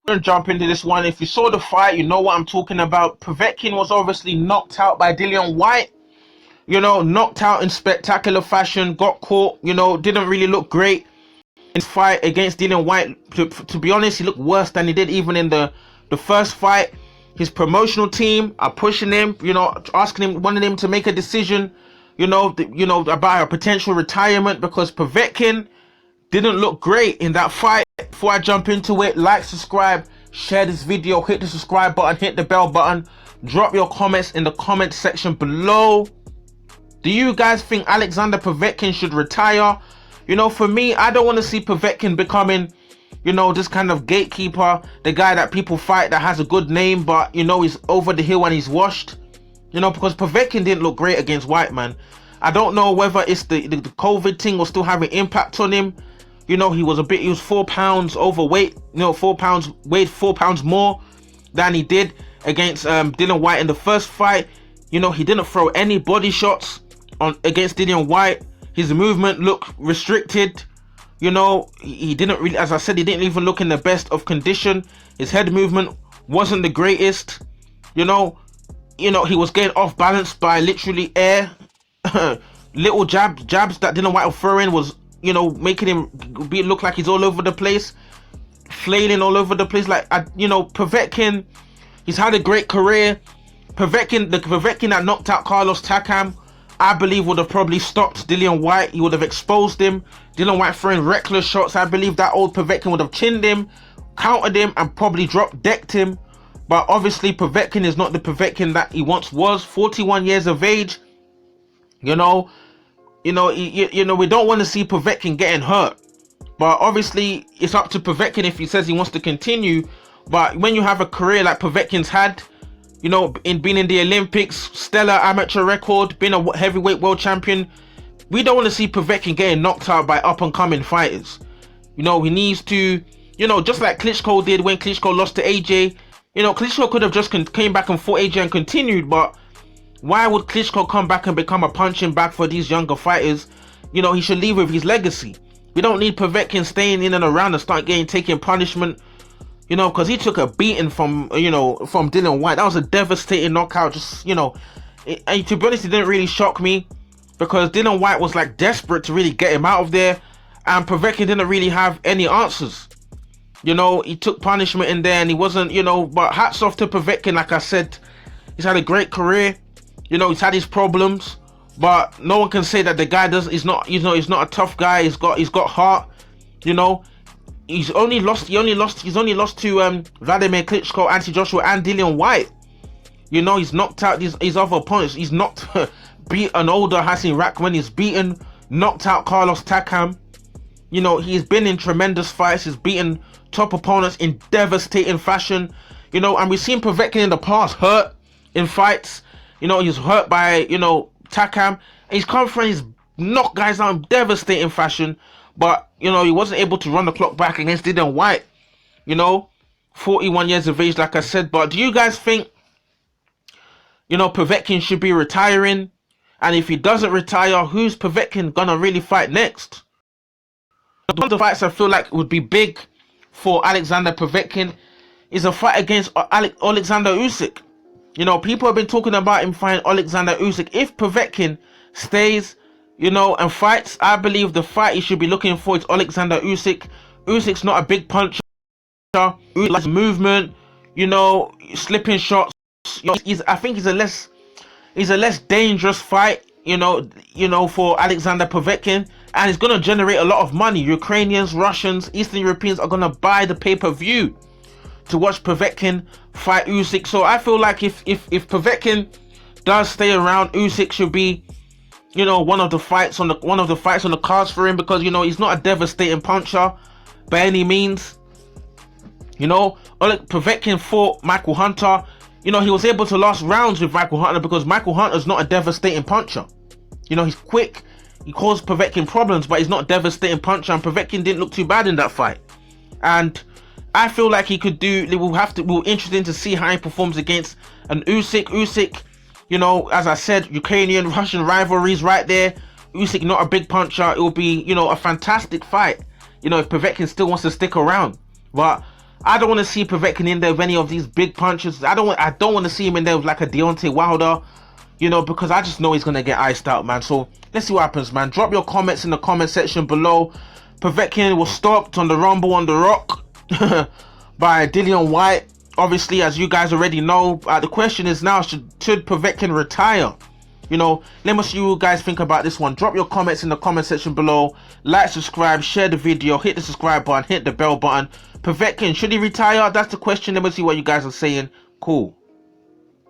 gonna jump into this one. If you saw the fight, you know what I'm talking about. Povetkin was obviously knocked out by Dillian White. Knocked out in spectacular fashion. Got caught. Didn't really look great in his fight against Dillian White. To be honest, he looked worse than he did even in the first fight. His promotional team are pushing him. Asking him, wanting him to make a decision. About a potential retirement because Povetkin didn't look great in that fight. Before I jump into it, like, subscribe, share this video, hit the subscribe button, hit the bell button, drop your comments in the comment section below. Do you guys think Alexander Povetkin should retire? For me, I don't want to see Povetkin becoming, this kind of gatekeeper, the guy that people fight that has a good name, but, he's over the hill when he's washed. Because Povetkin didn't look great against White, man. I don't know whether it's the COVID thing was still having impact on him. He was 4 pounds overweight, 4 pounds, weighed 4 pounds more than he did against Dillian White in the first fight. He didn't throw any body shots against Dillian White. His movement looked restricted. He didn't really, as I said, he didn't even look in the best of condition. His head movement wasn't the greatest. He was getting off balance by literally air. Little jabs that Dillian White was throwing was, making him look like he's all over the place, flailing all over the place. Povetkin, he's had a great career. The Povetkin that knocked out Carlos Takam, I believe would have probably stopped Dillian White. He would have exposed him. Dillian White throwing reckless shots. I believe that old Povetkin would have chinned him, countered him, and probably decked him. But obviously, Povetkin is not the Povetkin that he once was. 41 years of age. We don't want to see Povetkin getting hurt. But obviously, it's up to Povetkin if he says he wants to continue. But when you have a career like Povetkin's had, in being in the Olympics, stellar amateur record, being a heavyweight world champion, we don't want to see Povetkin getting knocked out by up-and-coming fighters. He needs to, just like Klitschko did when Klitschko lost to AJ. Klitschko could have just came back and fought AJ and continued, but why would Klitschko come back and become a punching bag for these younger fighters? He should leave with his legacy. We don't need Povetkin staying in and around and start taking punishment. Because he took a beating from Dillian White. That was a devastating knockout. And to be honest, it didn't really shock me because Dillian White was like desperate to really get him out of there, and Povetkin didn't really have any answers. He took punishment in there, and he wasn't. But hats off to Povetkin. Like I said, he's had a great career. He's had his problems, but no one can say that the guy he's not a tough guy. He's got heart. He's only lost to Vladimir Klitschko, Anthony Joshua, and Dillian White. He's knocked out his other opponents. He's beat an older Hassan Rahman. He's knocked out Carlos Takam. He's been in tremendous fights. He's beaten top opponents in devastating fashion. And we've seen Povetkin in the past hurt in fights. He's hurt by, Takam. He's come from, he's knocked guys out in devastating fashion. But, he wasn't able to run the clock back against Dillian White. 41 years of age, like I said. But do you guys think, Povetkin should be retiring? And if he doesn't retire, who's Povetkin gonna really fight next? One of the fights I feel like would be big for Alexander Povetkin is a fight against Alexander Usyk. People have been talking about him fighting Alexander Usyk. If Povetkin stays, and fights, I believe the fight he should be looking for is Alexander Usyk. Usyk's not a big puncher. Usyk likes movement, slipping shots. I think he's a less dangerous fight, for Alexander Povetkin, and it's gonna generate a lot of money. Ukrainians, Russians, Eastern Europeans are gonna buy the pay-per-view to watch Povetkin fight Usyk. So I feel like if Povetkin does stay around, Usyk should be, one of the fights on the cards for him, because he's not a devastating puncher by any means. Povetkin fought Michael Hunter. He was able to last rounds with Michael Hunter because Michael Hunter's not a devastating puncher. He's quick. He caused Povetkin problems, but he's not a devastating puncher, and Povetkin didn't look too bad in that fight. And I feel like he could do. We're interested to see how he performs against an Usyk. Usyk, as I said, Ukrainian, Russian rivalries right there. Usyk not a big puncher. It will be, a fantastic fight. If Povetkin still wants to stick around. But I don't want to see Povetkin in there with any of these big punches. I don't want to see him in there with like a Deontay Wilder, you know, because I just know he's gonna get iced out, man. So let's see what happens, man. Drop your comments in the comment section below. Povetkin was stopped on the Rumble on the Rock by Dillian Whyte. Obviously, as you guys already know, the question is now, should Povetkin retire? You know, let me see what you guys think about this one. Drop your comments in the comment section below. Like, subscribe, share the video, hit the subscribe button, hit the bell button. Povetkin, should he retire? That's the question. Let me see what you guys are saying. Cool.